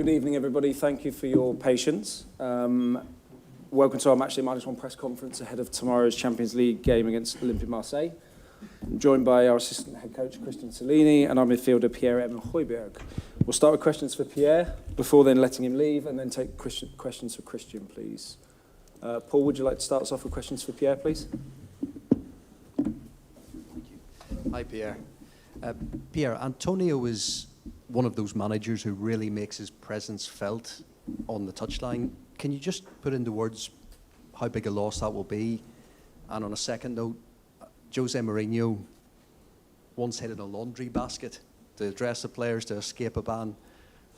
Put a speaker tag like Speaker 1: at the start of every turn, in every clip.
Speaker 1: Good evening, everybody. Thank you for your patience. Welcome to our Matchday -1 press conference ahead of tomorrow's Champions League game against Olympique Marseille. I'm joined by our assistant head coach, Christian Cellini, and our midfielder, Pierre-Emile Hojbjerg. We'll start with questions for Pierre, before then letting him leave, and then take questions for Christian, please. Paul, would you like to start us off with questions for Pierre, please?
Speaker 2: Hi, Pierre. Pierre, Antonio is one of those managers who really makes his presence felt on the touchline. Can you just put into words how big a loss that will be? And on a second note, Jose Mourinho once headed a laundry basket to dress the players to escape a ban.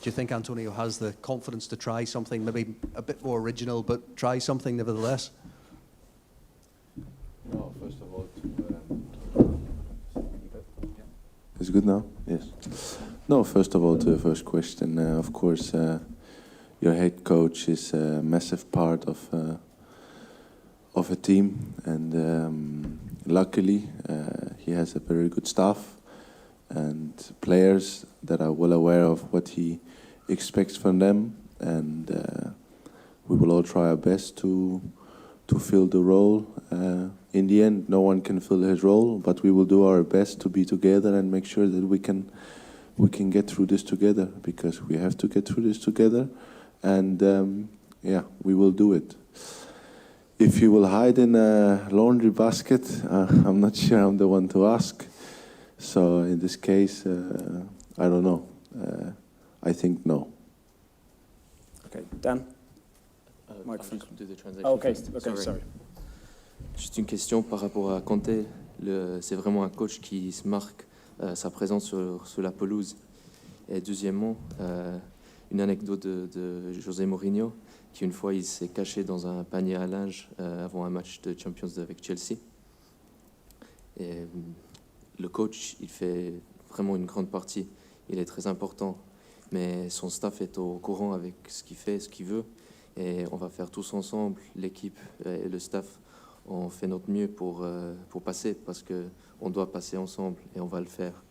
Speaker 2: Do you think Antonio has the confidence to try something maybe a bit more original, but try something nevertheless?
Speaker 3: No, first of all, it's good now? Yes. No, first of all, to the first question, of course, your head coach is a massive part of a team, and luckily he has a very good staff and players that are well aware of what he expects from them, and we will all try our best to fill the role. In the end, no one can fill his role, but we will do our best to be together and make sure that we can get through this together, because we have to get through this together, and yeah, we will do it. If you will hide in a laundry basket, I'm not sure I'm the one to ask. So in this case, I don't know. I think no.
Speaker 1: Okay, Dan?
Speaker 4: Microphone. Do the translation
Speaker 1: okay,
Speaker 4: first.
Speaker 1: okay, sorry.
Speaker 4: Juste une question par rapport à Conte. C'est vraiment un coach qui se marque sa présence sur la pelouse. Et deuxièmement, une anecdote de José Mourinho, qui une fois il s'est caché dans un panier à linge avant un match de Champions avec Chelsea. Et le coach, il fait vraiment une grande partie. Il est très important, mais son staff est au courant avec ce qu'il fait, ce qu'il veut. Et on va faire tous ensemble, l'équipe et le staff, on fait notre mieux pour passer, parce qu'on doit passer ensemble et on va le faire.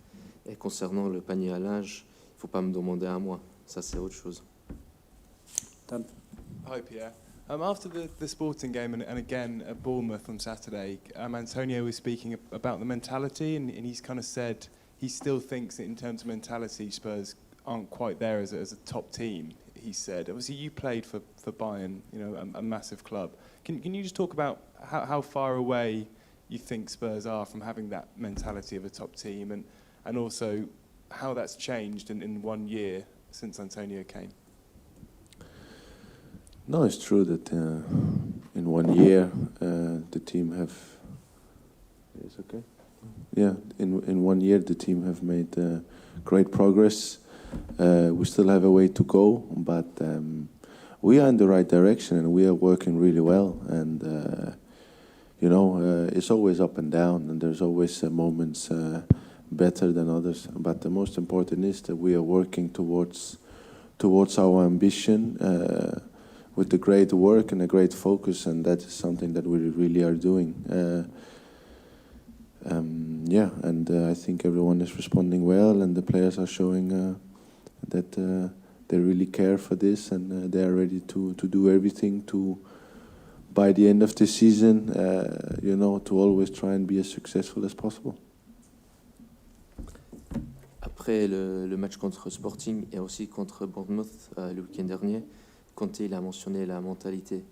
Speaker 4: Et concernant le panier à linge, il ne faut pas me demander à moi, ça c'est autre chose.
Speaker 1: Dan?
Speaker 5: Hi Pierre. After the Sporting game and again at Bournemouth on Saturday, Antonio was speaking about the mentality, and he's kind of said he still thinks that in terms of mentality Spurs aren't quite there as a top team. He said, obviously you played for Bayern, you know, a massive club. Can you just talk about how far away you think Spurs are from having that mentality of a top team, and also how that's changed in 1 year since Antonio came?
Speaker 3: No, it's true that in 1 year the team have. It's okay. Yeah, in 1 year the team have made great progress. We still have a way to go, but we are in the right direction and we are working really well. And you know, it's always up and down, and there's always moments better than others. But the most important is that we are working towards our ambition with the great work and a great focus, and that is something that we really are doing. Yeah, and I think everyone is responding well, and the players are showing that they really care for this, and they are ready to do everything to, by the end of the season, you know, to always try and be as successful as possible.
Speaker 4: Après le match contre Sporting et aussi contre Bournemouth le week-end dernier, Conte il a mentionné la mentalité.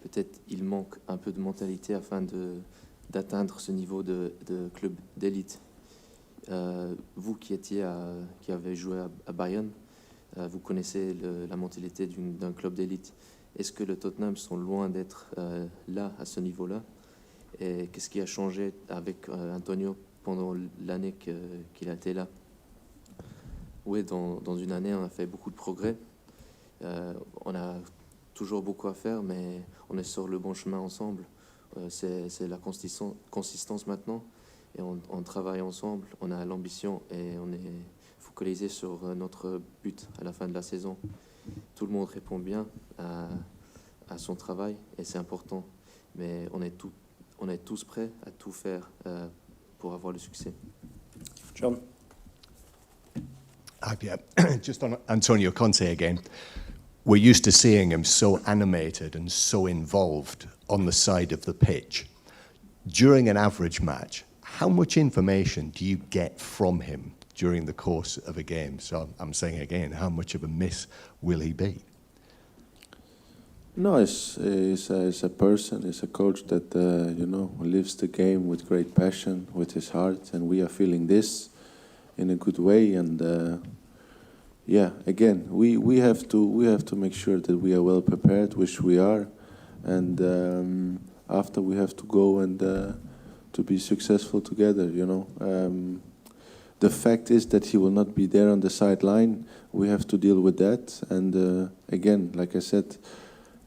Speaker 4: Peut-être il manque un peu de mentalité afin d'atteindre ce niveau de club d'élite. Vous qui avez joué à Bayern, vous connaissez la mentalité d'un club d'élite. Est-ce que le Tottenham sont loin d'être là, à ce niveau-là? Et qu'est-ce qui a changé avec Antonio pendant l'année qu'il a été là? Oui, dans une année, on a fait beaucoup de progrès. On a toujours beaucoup à faire, mais on est sur le bon chemin ensemble. C'est la consistance maintenant. Et on travaille ensemble, on a l'ambition et on est focalisé sur notre but à la fin de la saison. Tout le monde répond bien à son travail et c'est important. Mais on est tous prêts à tout faire pour avoir le succès.
Speaker 1: John?
Speaker 6: Hi, Pierre. Just on Antonio Conte again. We're used to seeing him so animated and so involved on the side of the pitch. During an average match, how much information do you get from him during the course of a game? So I'm saying again, how much of a miss will he be?
Speaker 3: No, he's a person, he's a coach that lives the game with great passion, with his heart, and we are feeling this in a good way. And again, we have to make sure that we are well prepared, which we are, and after we have to go and to be successful together. The fact is that he will not be there on the sideline. We have to deal with that, and again, like I said,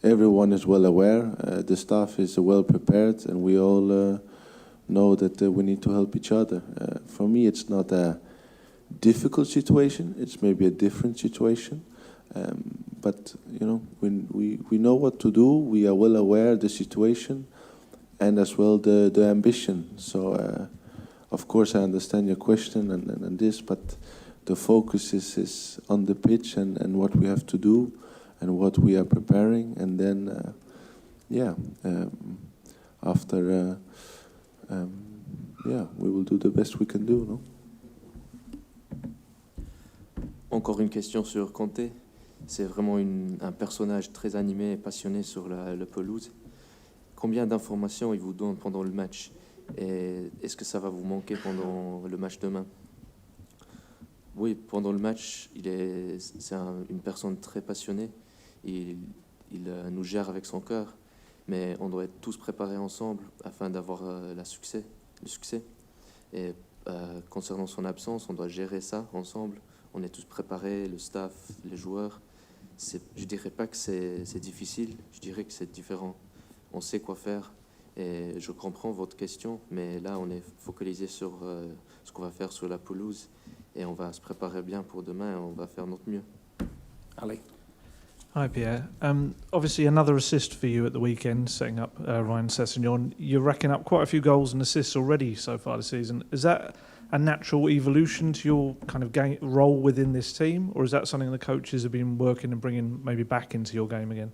Speaker 3: everyone is well aware, the staff is well prepared, and we all know that we need to help each other. For me, it's not a difficult situation, it's maybe a different situation, but we know what to do, we are well aware of the situation, and as well the ambition. So of course I understand your question and this, but the focus is on the pitch and what we have to do, and what we are preparing, and then, after, we will do the best we can do, no?
Speaker 4: Encore une question sur Conte. C'est vraiment un personnage très animé et passionné sur la pelouse. Combien d'informations il vous donne pendant le match? Et est-ce que ça va vous manquer pendant le match demain? Oui, pendant le match, c'est une personne très passionnée. Il nous gère avec son cœur, mais on doit être tous préparés ensemble afin d'avoir le succès. Et concernant son absence, on doit gérer ça ensemble. On est tous préparés, le staff, les joueurs. Je dirais pas que c'est difficile, je dirais que c'est différent. On sait quoi faire, et je comprends votre question, mais là on est focalisé sur ce qu'on va faire sur la pelouse, et on va se préparer bien pour demain, et on va faire notre mieux.
Speaker 1: Ali.
Speaker 7: Hi, Pierre. Obviously, another assist for you at the weekend, setting up Ryan Sessegnon. You're racking up quite a few goals and assists already so far this season. Is that a natural evolution to your kind of role within this team, or is that something the coaches have been working and bringing maybe back into your game again?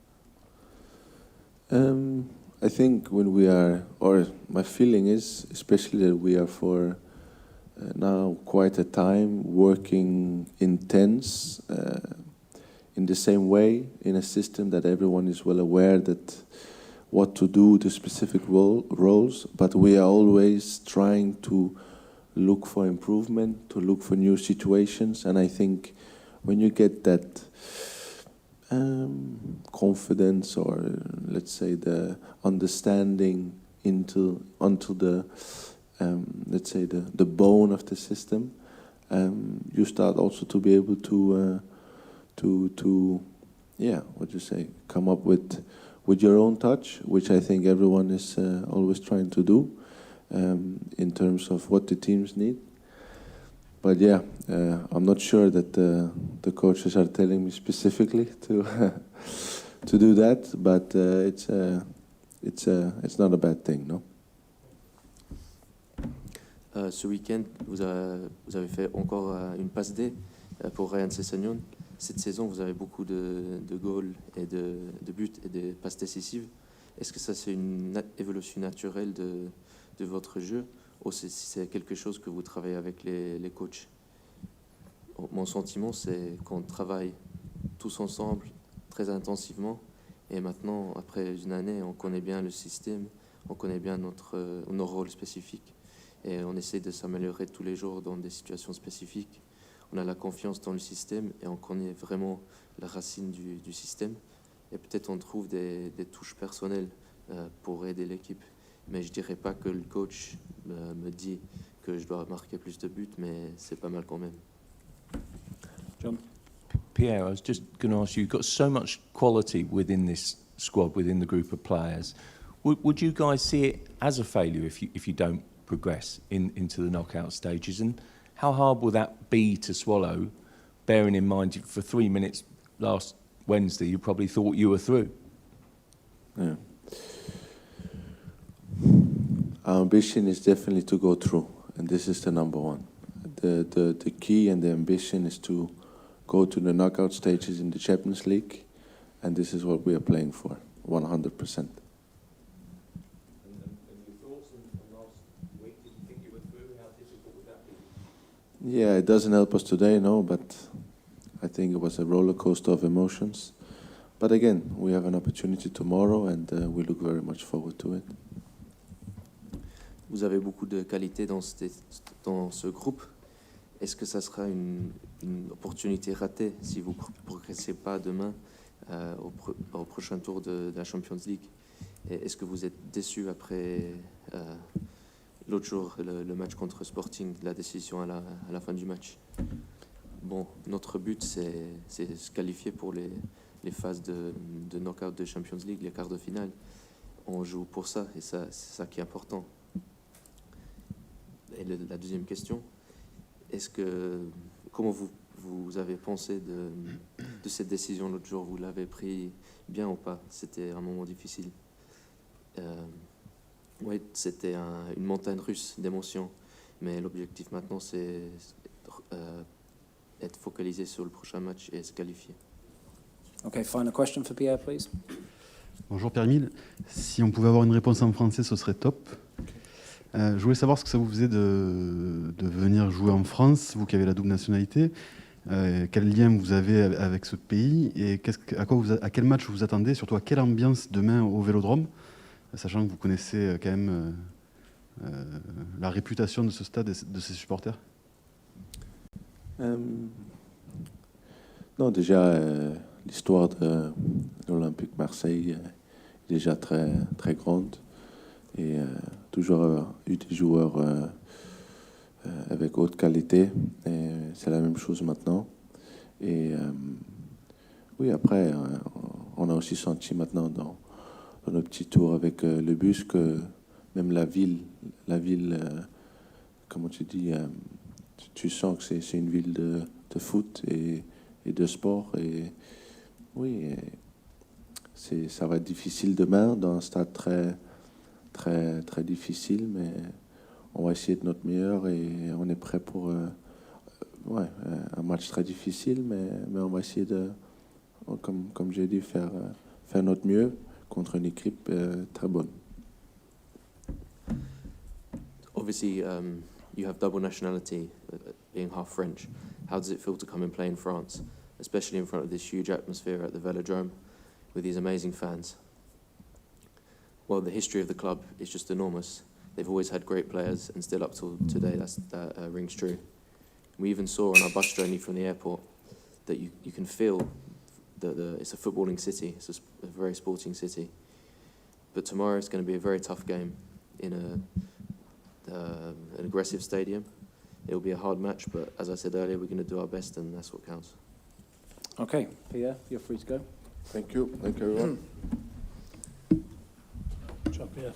Speaker 3: I think when we are, or my feeling is, especially that we are for now quite a time working intense, in the same way, in a system that everyone is well aware that what to do, the specific roles, but we are always trying to look for improvement, to look for new situations, and I think when you get that confidence, or let's say the understanding onto the let's say the bone of the system, you start also to be able to come up with your own touch, which I think everyone is always trying to do in terms of what the teams need. But I'm not sure that the coaches are telling me specifically to do that, but it's not a bad thing, no.
Speaker 4: Ce week-end, vous avez fait encore une passe D pour Ryan Sessegnon. Cette saison, vous avez beaucoup de goals et de buts et de passes décisives. Est-ce que ça, c'est une évolution naturelle de votre jeu, ou c'est quelque chose que vous travaillez avec les coachs? Mon sentiment, c'est qu'on travaille tous ensemble très intensivement, et maintenant, après une année, on connaît bien le système, on connaît bien nos rôles spécifiques, et on essaie de s'améliorer tous les jours dans des situations spécifiques. On a la confiance dans le système et on connaît vraiment la racine du système, et peut-être on trouve des touches personnelles pour aider l'équipe. Mais je dirais pas que le coach me dit que je dois marquer plus de buts, mais c'est pas mal quand même.
Speaker 1: John?
Speaker 8: Pierre, I was just going to ask you, you've got so much quality within this squad, within the group of players. Would you guys see it as a failure if you don't progress into the knockout stages? And how hard will that be to swallow, bearing in mind for 3 minutes last Wednesday you probably thought you were through?
Speaker 3: Yeah. Our ambition is definitely to go through, and this is the number one. the key and the ambition is to go to the knockout stages in the Champions League, and this is what we are playing for, 100%. Yeah, it doesn't help us today, no, but I think it was a roller coaster of emotions. But again, we have an opportunity tomorrow, and we look very much forward to it.
Speaker 4: Vous avez beaucoup de qualité dans ce groupe. Est-ce que ça sera une opportunité ratée si vous ne progressez pas demain au prochain tour de la Champions League? Est-ce que vous êtes déçu après l'autre jour, le match contre Sporting, la décision à la fin du match? Bon, notre but, c'est se qualifier pour les phases de knock-out de Champions League, les quarts de finale. On joue pour ça, et c'est ça qui est important. Et la deuxième question, comment vous avez pensé de cette décision l'autre jour? Vous l'avez pris bien ou pas? C'était un moment difficile. Oui, c'était une montagne russe d'émotions, mais l'objectif maintenant, c'est être focalisé sur le prochain match et se qualifier.
Speaker 1: Okay, final question for Pierre, please.
Speaker 9: Bonjour Pierre-Emile. Si on pouvait avoir une réponse en français, ce serait top. Je voulais savoir ce que ça vous faisait de venir jouer en France, vous qui avez la double nationalité. Quel lien vous avez avec ce pays et à quel match vous attendez, surtout à quelle ambiance demain au Vélodrome, sachant que vous connaissez quand même la réputation de ce stade et de ses supporters.
Speaker 3: Non, déjà, l'histoire de l'Olympique Marseille est déjà très, très grande. Et toujours eu des joueurs avec haute qualité. Et c'est la même chose maintenant. Et oui, après, on a aussi senti maintenant dans nos petits tours avec le bus que même la ville, comment tu dis, tu sens que c'est une ville de foot et de sport. Et oui, ça va être difficile demain dans un stade très, très, très difficile, mais on va essayer de notre meilleur et on est prêt pour un match très difficile, mais on va essayer de, comme j'ai dit, faire notre mieux contre une équipe très bonne.
Speaker 4: Obviously, you have double nationality, being half French. How does it feel to come and play in France, especially in front of this huge atmosphere at the Velodrome with these amazing fans? Well, the history of the club is just enormous. They've always had great players, and still up till today, that rings true. We even saw on our bus journey from the airport that you can feel that it's a footballing city. It's a very sporting city. But tomorrow it's going to be a very tough game in an aggressive stadium. It will be a hard match, but as I said earlier, we're going to do our best, and that's what counts.
Speaker 1: Okay, Pierre, you're free to go.
Speaker 3: Thank you. Thank you, everyone.
Speaker 7: Ciao, Pierre.